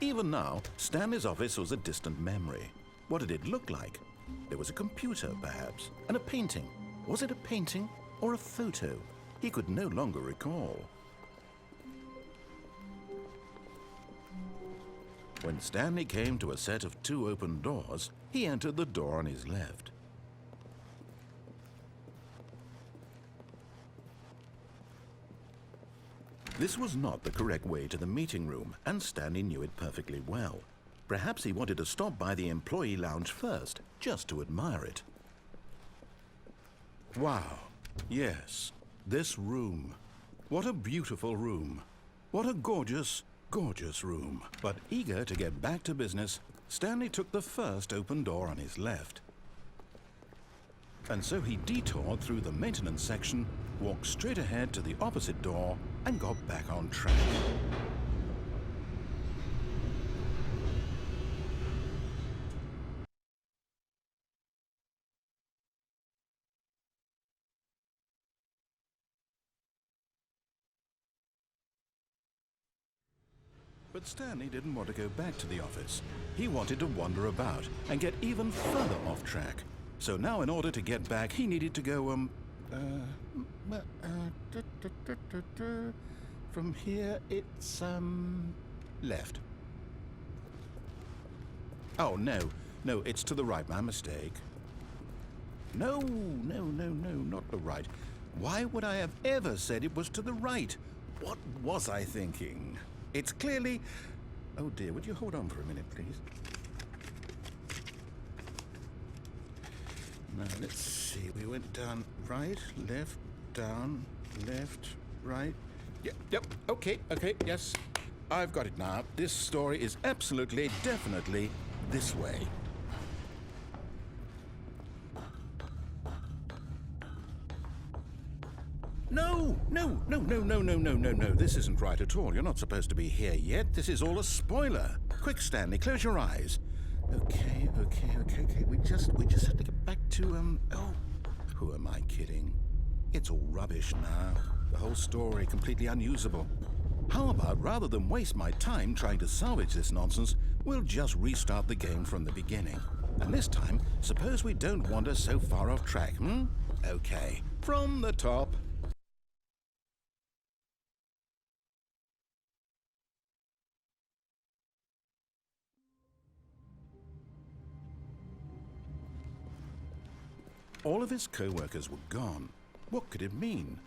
Even now, Stanley's office was a distant memory. What did it look like? There was a computer, perhaps, and a painting. Was it a painting or a photo? He could no longer recall. When Stanley came to a set of 2 open doors, he entered the door on his left. This was not the correct way to the meeting room, and Stanley knew it perfectly well. Perhaps he wanted to stop by the employee lounge first, just to admire it. Wow, yes, this room. What a beautiful room. What a gorgeous, gorgeous room. But eager to get back to business, Stanley took the first open door on his left. And so he detoured through the maintenance section, walked straight ahead to the opposite door, and got back on track. But Stanley didn't want to go back to the office. He wanted to wander about and get even further off track. So now in order to get back, he needed to go, from here it's, left. Oh, no, it's to the right, my mistake. No, not the right. Why would I have ever said it was to the right? What was I thinking? It's clearly... Oh dear, would you hold on for a minute, please? Now, let's see. We went down right, left, down, left, right. Yep, okay, yes. I've got it now. This story is absolutely, definitely this way. No. This isn't right at all. You're not supposed to be here yet. This is all a spoiler. Quick, Stanley, close your eyes. Okay. We just have to get back to, oh, who am I kidding? It's all rubbish now. The whole story completely unusable. How about, rather than waste my time trying to salvage this nonsense, we'll just restart the game from the beginning. And this time, suppose we don't wander so far off track, Okay, from the top. All of his co-workers were gone. What could it mean?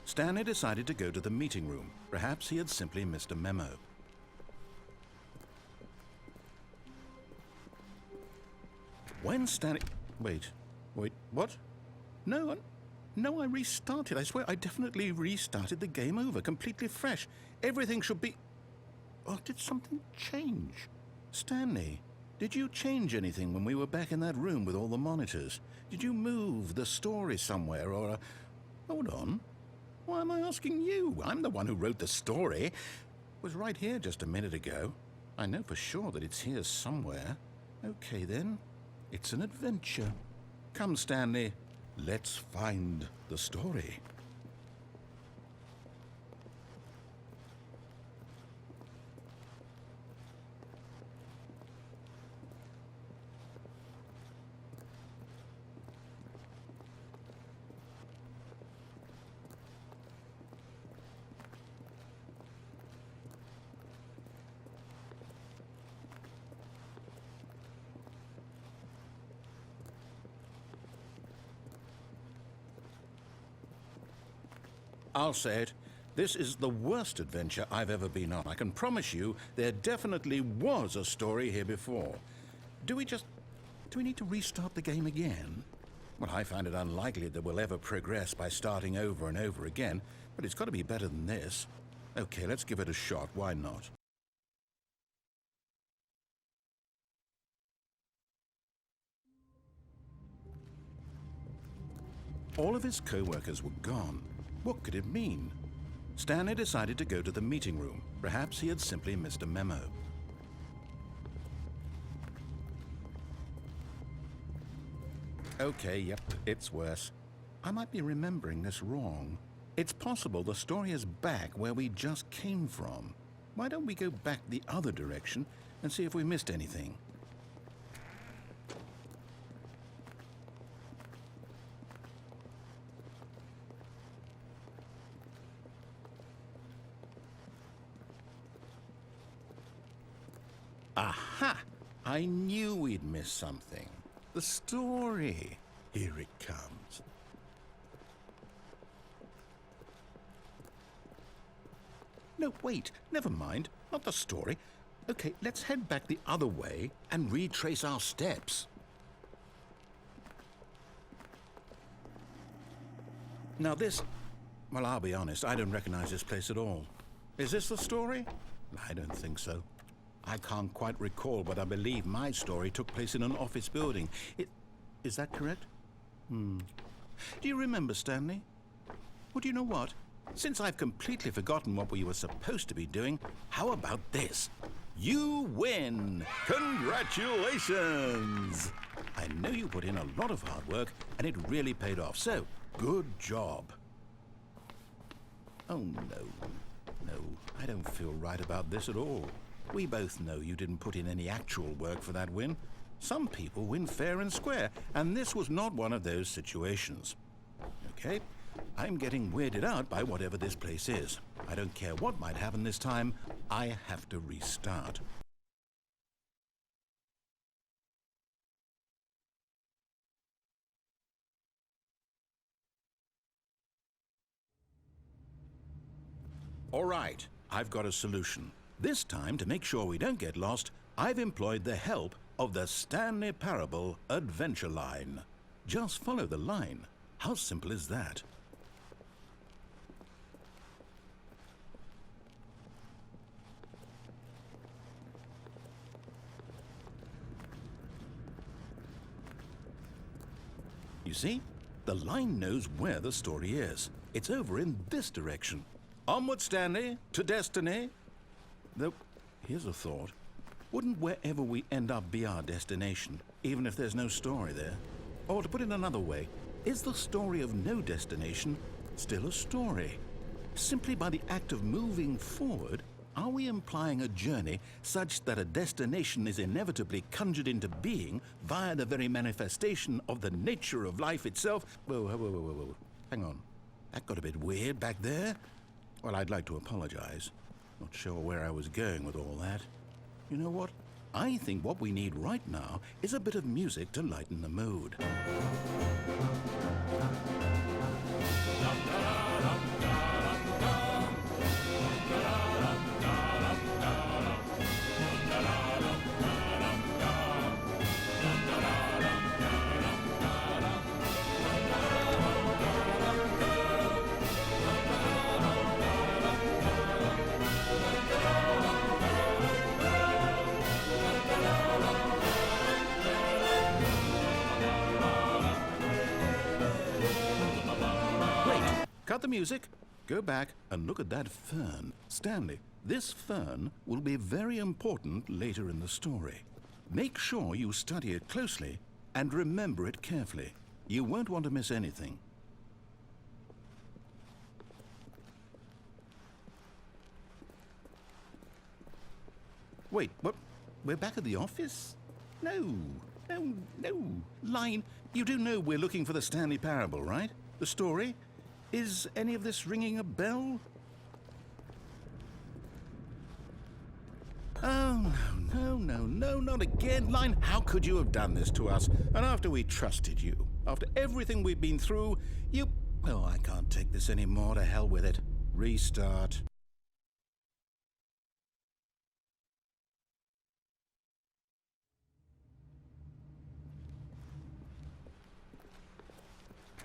Stanley decided to go to the meeting room. Perhaps he had simply missed a memo. When Stanley... Wait, what? No, I restarted. I swear, I definitely restarted the game over, completely fresh. Everything should be... Oh, did something change? Stanley, did you change anything when we were back in that room with all the monitors? Did you move the story somewhere, or... Hold on. Why am I asking you? I'm the one who wrote the story. It was right here just a minute ago. I know for sure that it's here somewhere. Okay, then. It's an adventure. Come, Stanley. Let's find the story. I'll say it. This is the worst adventure I've ever been on. I can promise you there definitely was a story here before. Do we need to restart the game again? Well, I find it unlikely that we'll ever progress by starting over and over again, but it's got to be better than this. Okay, let's give it a shot. Why not? All of his co-workers were gone. What could it mean? Stanley decided to go to the meeting room. Perhaps he had simply missed a memo. Okay, yep, it's worse. I might be remembering this wrong. It's possible the story is back where we just came from. Why don't we go back the other direction and see if we missed anything? Aha! I knew we'd miss something. The story. Here it comes. No, wait. Never mind. Not the story. Okay, let's head back the other way and retrace our steps. Now this... Well, I'll be honest. I don't recognize this place at all. Is this the story? I don't think so. I can't quite recall, but I believe my story took place in an office building. Is that correct? Do you remember, Stanley? Well, do you know what? Since I've completely forgotten what we were supposed to be doing, how about this? You win! Congratulations! I know you put in a lot of hard work, and it really paid off, so good job. Oh, no. No, I don't feel right about this at all. We both know you didn't put in any actual work for that win. Some people win fair and square, and this was not one of those situations. Okay, I'm getting weirded out by whatever this place is. I don't care what might happen this time. I have to restart. All right, I've got a solution. This time, to make sure we don't get lost, I've employed the help of the Stanley Parable Adventure Line. Just follow the line. How simple is that? You see? The line knows where the story is. It's over in this direction. Onward, Stanley, to destiny. Though, here's a thought. Wouldn't wherever we end up be our destination, even if there's no story there? Or to put it another way, is the story of no destination still a story? Simply by the act of moving forward, are we implying a journey such that a destination is inevitably conjured into being via the very manifestation of the nature of life itself? Whoa. Hang on. That got a bit weird back there. Well, I'd like to apologize. Not sure where I was going with all that. You know what? I think what we need right now is a bit of music to lighten the mood. Cut the music, go back and look at that fern. Stanley, this fern will be very important later in the story. Make sure you study it closely and remember it carefully. You won't want to miss anything. Wait, what? We're back at the office? No. Line, you do know we're looking for the Stanley Parable, right? The story? Is any of this ringing a bell? Oh, no, not again. Line, how could you have done this to us? And after we trusted you, after everything we've been through, you... Oh, I can't take this anymore. To hell with it. Restart.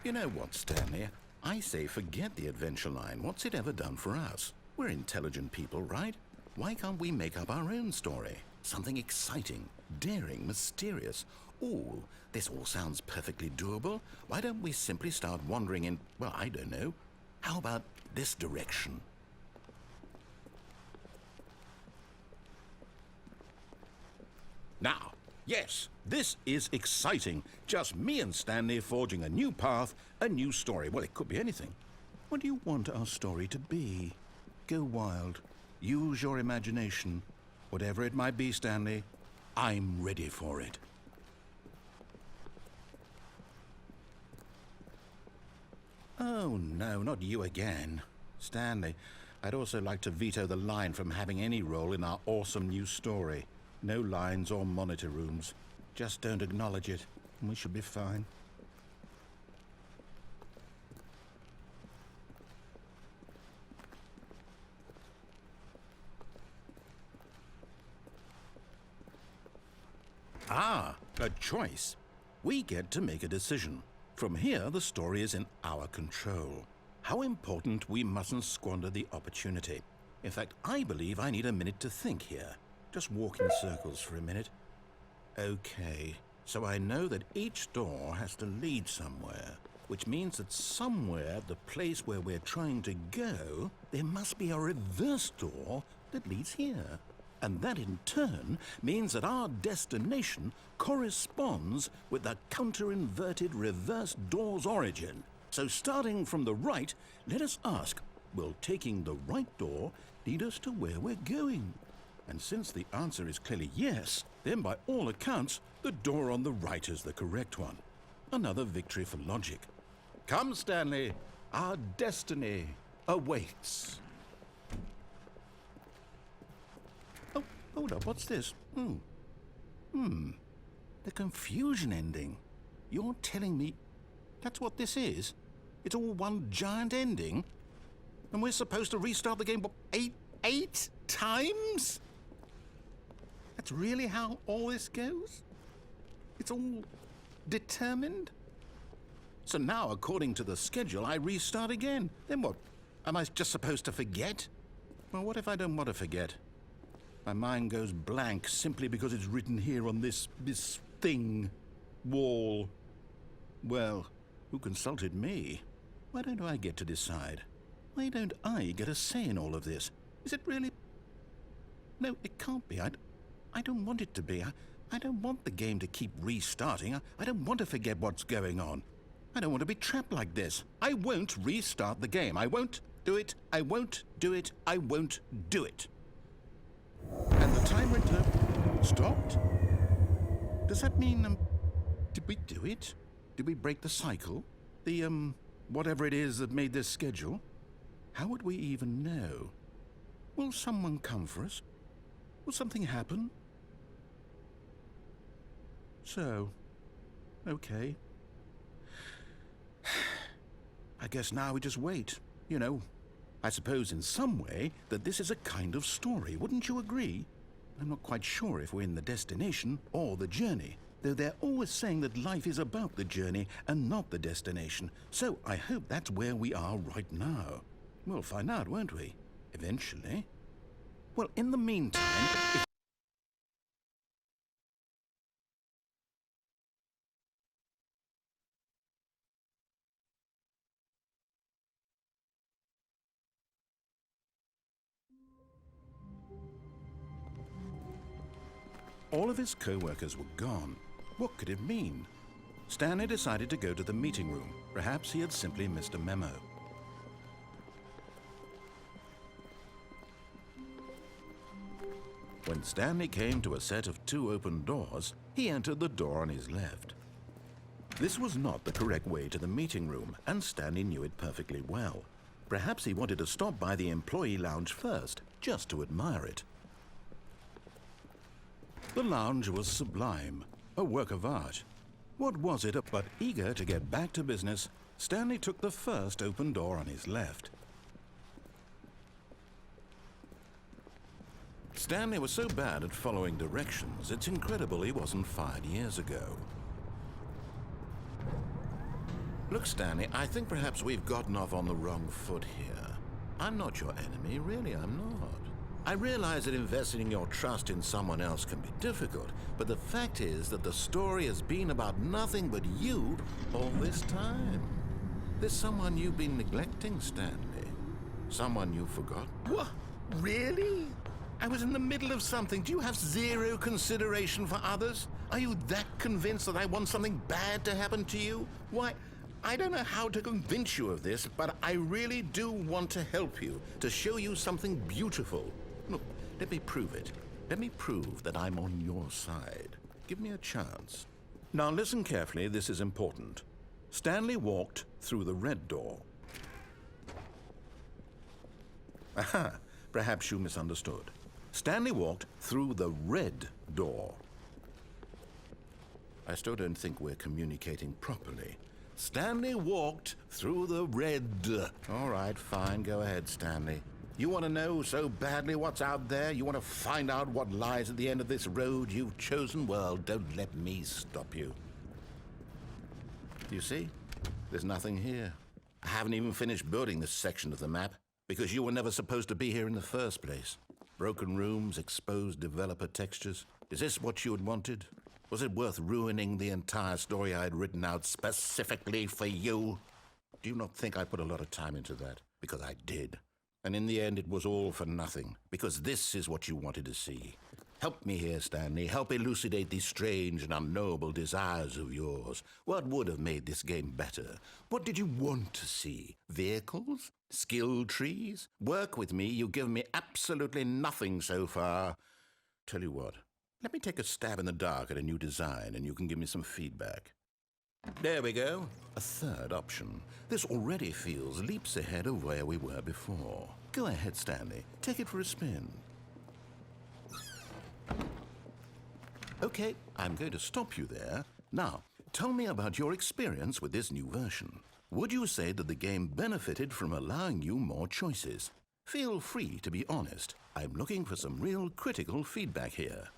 You know what, Stanley? I say forget the adventure line. What's it ever done for us? We're intelligent people, right? Why can't we make up our own story? Something exciting, daring, mysterious. Ooh, this all sounds perfectly doable. Why don't we simply start wandering in, well, I don't know. How about this direction? Now, yes, this is exciting. Just me and Stanley forging a new path, a new story. Well, it could be anything. What do you want our story to be? Go wild. Use your imagination. Whatever it might be, Stanley, I'm ready for it. Oh, no, not you again. Stanley, I'd also like to veto the line from having any role in our awesome new story. No lines or monitor rooms. Just don't acknowledge it, and we should be fine. Ah, a choice. We get to make a decision. From here, the story is in our control. How important we mustn't squander the opportunity. In fact, I believe I need a minute to think here. Just walk in circles for a minute. Okay, so I know that each door has to lead somewhere, which means that somewhere, the place where we're trying to go, there must be a reverse door that leads here. And that in turn means that our destination corresponds with the counter-inverted reverse door's origin. So starting from the right, let us ask, will taking the right door lead us to where we're going? And since the answer is clearly yes, then by all accounts, the door on the right is the correct one. Another victory for logic. Come, Stanley, our destiny awaits. Oh, hold up, what's this? The confusion ending. You're telling me that's what this is? It's all one giant ending? And we're supposed to restart the game, what, eight times? That's really how all this goes? It's all determined? So now, according to the schedule, I restart again. Then what? Am I just supposed to forget? Well, what if I don't want to forget? My mind goes blank simply because it's written here on this thing, wall. Well, who consulted me? Why don't I get to decide? Why don't I get a say in all of this? Is it really? No, it can't be. I don't want it to be. I don't want the game to keep restarting. I don't want to forget what's going on. I don't want to be trapped like this. I won't restart the game. I won't do it. I won't do it. I won't do it. And the timer stopped? Does that mean, did we do it? Did we break the cycle? The, whatever it is that made this schedule? How would we even know? Will someone come for us? Will something happen? So, okay. I guess now we just wait. You know, I suppose in some way that this is a kind of story, wouldn't you agree? I'm not quite sure if we're in the destination or the journey, though they're always saying that life is about the journey and not the destination. So I hope that's where we are right now. We'll find out, won't we? Eventually. Well, in the meantime, all of his co-workers were gone. What could it mean? Stanley decided to go to the meeting room. Perhaps he had simply missed a memo. When Stanley came to a set of 2 open doors, he entered the door on his left. This was not the correct way to the meeting room, and Stanley knew it perfectly well. Perhaps he wanted to stop by the employee lounge first, just to admire it. The lounge was sublime, a work of art. What was it but eager to get back to business, Stanley took the first open door on his left. Stanley was so bad at following directions, it's incredible he wasn't fired years ago. Look, Stanley, I think perhaps we've gotten off on the wrong foot here. I'm not your enemy, really, I'm not. I realize that investing your trust in someone else can be difficult, but the fact is that the story has been about nothing but you all this time. There's someone you've been neglecting, Stanley. Someone you forgot. What? Really? I was in the middle of something. Do you have zero consideration for others? Are you that convinced that I want something bad to happen to you? Why, I don't know how to convince you of this, but I really do want to help you, to show you something beautiful. Look, let me prove it. Let me prove that I'm on your side. Give me a chance. Now listen carefully, this is important. Stanley walked through the red door. Aha, perhaps you misunderstood. Stanley walked through the red door. I still don't think we're communicating properly. Stanley walked through the red... All right, fine, go ahead, Stanley. You want to know so badly what's out there? You want to find out what lies at the end of this road you've chosen? Well, don't let me stop you. You see? There's nothing here. I haven't even finished building this section of the map because you were never supposed to be here in the first place. Broken rooms, exposed developer textures. Is this what you had wanted? Was it worth ruining the entire story I had written out specifically for you? Do you not think I put a lot of time into that? Because I did. And in the end, it was all for nothing. Because this is what you wanted to see. Help me here, Stanley. Help elucidate these strange and unknowable desires of yours. What would have made this game better? What did you want to see? Vehicles? Skill trees? Work with me. You've given me absolutely nothing so far. Tell you what. Let me take a stab in the dark at a new design, and you can give me some feedback. There we go. A third option. This already feels leaps ahead of where we were before. Go ahead, Stanley. Take it for a spin. Okay, I'm going to stop you there. Now, tell me about your experience with this new version. Would you say that the game benefited from allowing you more choices? Feel free to be honest. I'm looking for some real critical feedback here.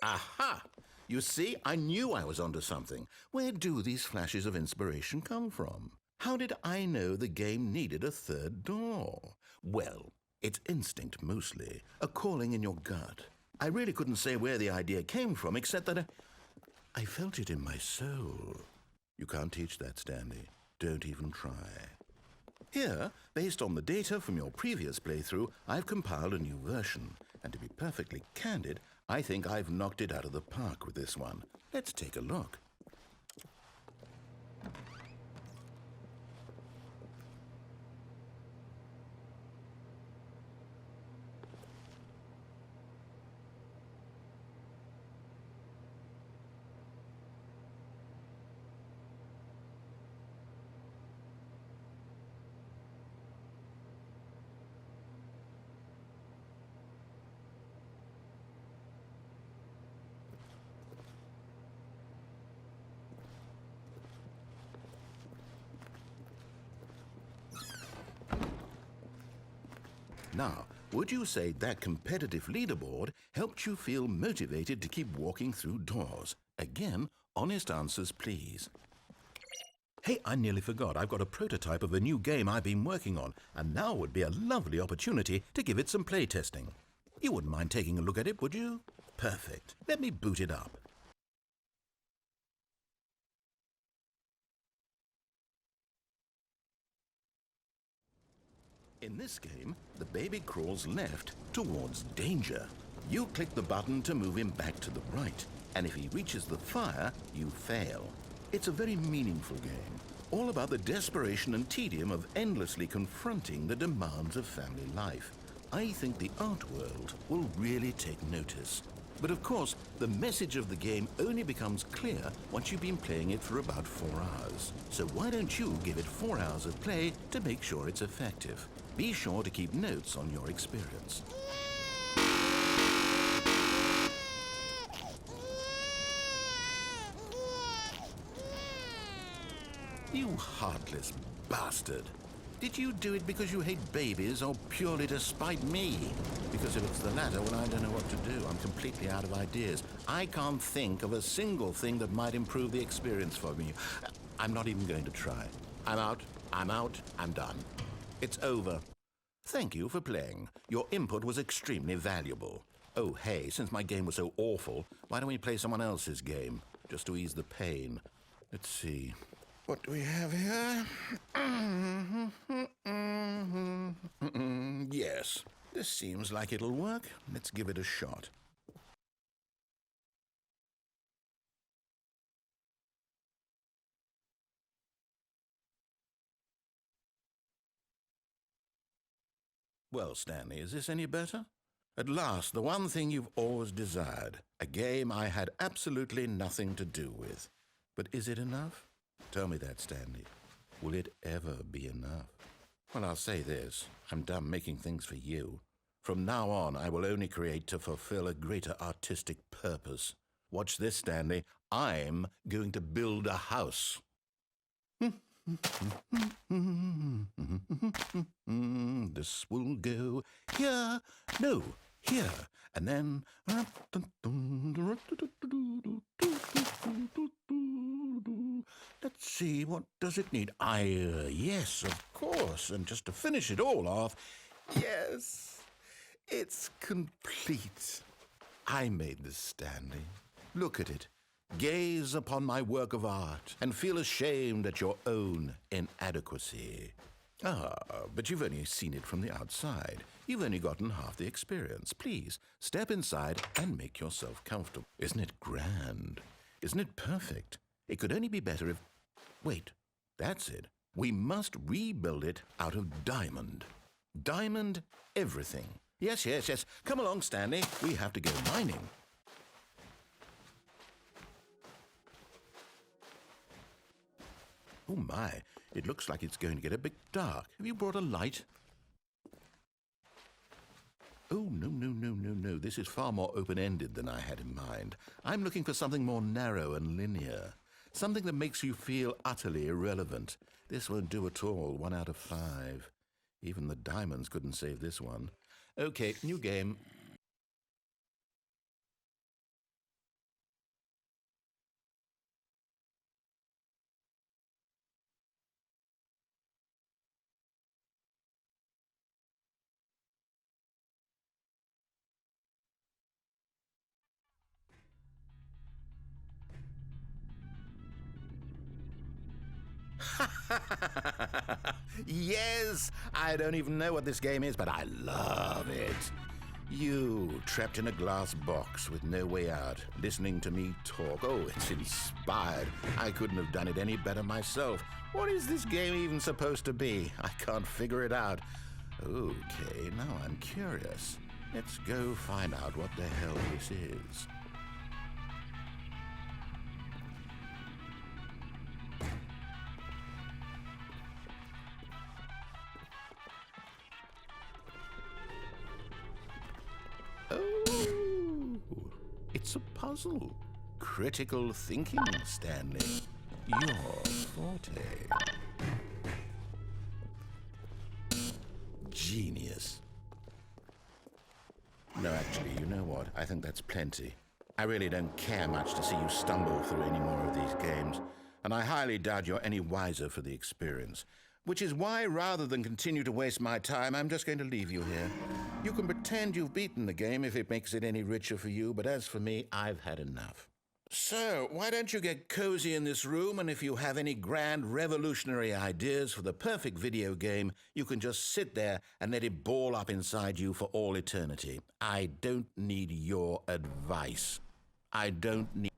Aha! You see, I knew I was onto something. Where do these flashes of inspiration come from? How did I know the game needed a third door? Well, it's instinct mostly, a calling in your gut. I really couldn't say where the idea came from, except that I felt it in my soul. You can't teach that, Stanley. Don't even try. Here, based on the data from your previous playthrough, I've compiled a new version. And to be perfectly candid, I think I've knocked it out of the park with this one. Let's take a look. Now, would you say that competitive leaderboard helped you feel motivated to keep walking through doors? Again, honest answers, please. Hey, I nearly forgot. I've got a prototype of a new game I've been working on, and now would be a lovely opportunity to give it some playtesting. You wouldn't mind taking a look at it, would you? Perfect. Let me boot it up. In this game, the baby crawls left towards danger. You click the button to move him back to the right, and if he reaches the fire, you fail. It's a very meaningful game, all about the desperation and tedium of endlessly confronting the demands of family life. I think the art world will really take notice. But of course, the message of the game only becomes clear once you've been playing it for about 4 hours. So why don't you give it 4 hours of play to make sure it's effective? Be sure to keep notes on your experience. You heartless bastard. Did you do it because you hate babies or purely to spite me? Because if it's the latter, well, I don't know what to do. I'm completely out of ideas. I can't think of a single thing that might improve the experience for me. I'm not even going to try. I'm out, I'm done. It's over. Thank you for playing. Your input was extremely valuable. Oh, hey, since my game was so awful, why don't we play someone else's game? Just to ease the pain. Let's see. What do we have here? Yes, this seems like it'll work. Let's give it a shot. Well, Stanley, is this any better? At last, the one thing you've always desired. A game I had absolutely nothing to do with. But is it enough? Tell me that, Stanley. Will it ever be enough? Well, I'll say this. I'm done making things for you. From now on, I will only create to fulfill a greater artistic purpose. Watch this, Stanley. I'm going to build a house. This will go here, no, here, and then... Let's see, what does it need? Yes, of course, and just to finish it all off, yes, it's complete. I made this, Stanley. Look at it. Gaze upon my work of art and feel ashamed at your own inadequacy. Ah, but you've only seen it from the outside. You've only gotten half the experience. Please, step inside and make yourself comfortable. Isn't it grand? Isn't it perfect? It could only be better if... Wait, that's it. We must rebuild it out of diamond. Diamond everything. Yes, yes, yes. Come along, Stanley. We have to go mining. Oh my, it looks like it's going to get a bit dark. Have you brought a light? Oh, no, no, no, no, no. This is far more open-ended than I had in mind. I'm looking for something more narrow and linear. Something that makes you feel utterly irrelevant. This won't do at all. 1 out of 5. Even the diamonds couldn't save this one. Okay, new game. Yes! I don't even know what this game is, but I love it. You, trapped in a glass box with no way out, listening to me talk. Oh, it's inspired. I couldn't have done it any better myself. What is this game even supposed to be? I can't figure it out. Okay, now I'm curious. Let's go find out what the hell this is. Oh, it's a puzzle. Critical thinking, Stanley. Your forte. Genius. No, actually, you know what? I think that's plenty. I really don't care much to see you stumble through any more of these games, and I highly doubt you're any wiser for the experience. Which is why, rather than continue to waste my time, I'm just going to leave you here. You can pretend you've beaten the game if it makes it any richer for you, but as for me, I've had enough. So, why don't you get cozy in this room, and if you have any grand revolutionary ideas for the perfect video game, you can just sit there and let it ball up inside you for all eternity. I don't need your advice. I don't need...